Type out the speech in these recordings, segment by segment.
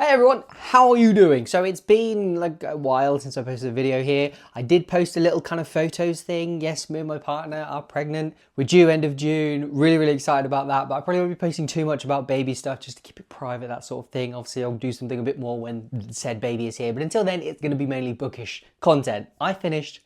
Hey everyone, how are you doing? So it's been like a while since I posted a video here. I did post a little kind of photos thing. Yes, me and my partner are pregnant. We're due end of June. Really excited about that. But I probably won't be posting too much about baby stuff just to keep it private, that sort of thing. Obviously, I'll do something a bit more when said baby is here. But until then, it's going to be mainly bookish content. I finished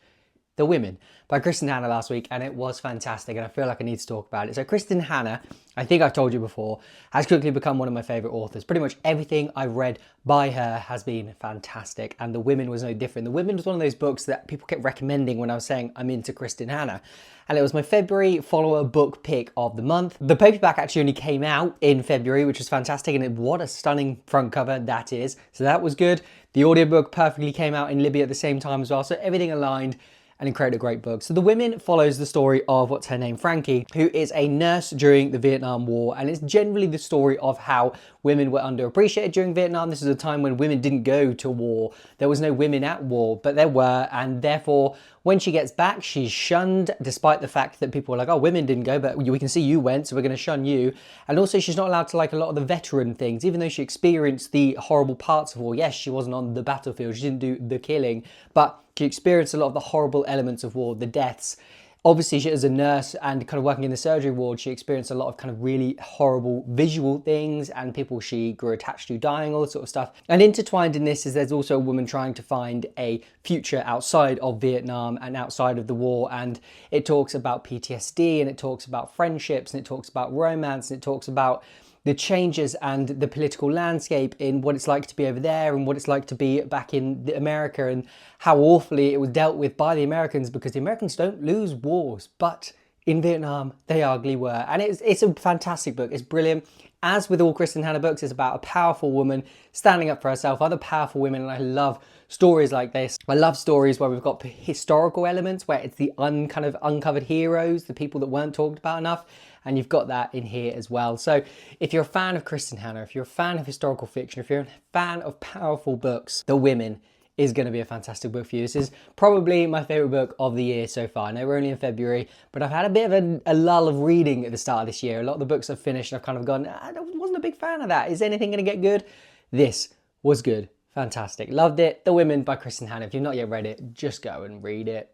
The Women by Kristin Hannah last week, and it was fantastic, and I feel like I need to talk about it. So Kristin Hannah, I think I've told you before, has quickly become one of my favourite authors. Pretty much everything I've read by her has been fantastic, and The Women was no different. The Women was one of those books that people kept recommending when I was saying I'm into Kristin Hannah, and it was my February follower book pick of the month. The paperback actually only came out in February, which was fantastic, and what a stunning front cover that is. So that was good. The audiobook perfectly came out in Libya at the same time as well, so everything aligned. And it created a great book. So The Women follows the story of, what's her name, Frankie, who is a nurse during the Vietnam War, and it's generally the story of how women were underappreciated during Vietnam. This is a time when women didn't go to war. There was no women at war, but there were, and therefore when she gets back, she's shunned, despite the fact that people were like, oh, women didn't go, but we can see you went, so we're going to shun you. And also she's not allowed to like a lot of the veteran things, even though she experienced the horrible parts of war. Yes, she wasn't on the battlefield, she didn't do the killing, but she experienced a lot of the horrible elements of war, the deaths. Obviously, she, as a nurse and kind of working in the surgery ward, she experienced a lot of kind of really horrible visual things and people she grew attached to dying, all that sort of stuff. And intertwined in this is there's also a woman trying to find a future outside of Vietnam and outside of the war. And it talks about PTSD, and it talks about friendships, and it talks about romance, and it talks about the changes and the political landscape in what it's like to be over there and what it's like to be back in America, and how awfully it was dealt with by the Americans, because the Americans don't lose wars, but in Vietnam they arguably were. And it's a fantastic book. It's brilliant. As with all Kristin Hannah books, it's about a powerful woman standing up for herself, other powerful women, and I love stories like this. I love stories where we've got historical elements, where it's the kind of uncovered heroes, the people that weren't talked about enough, and you've got that in here as well. So if you're a fan of Kristin Hannah, if you're a fan of historical fiction, if you're a fan of powerful books, The Women is going to be a fantastic book for you. This is probably my favourite book of the year so far. I know we're only in February, but I've had a bit of a lull of reading at the start of this year. A lot of the books I've finished, I've kind of gone, I wasn't a big fan of that. Is anything going to get good? This was good. Fantastic. Loved it. The Women by Kristin Hannah. If you've not yet read it, just go and read it.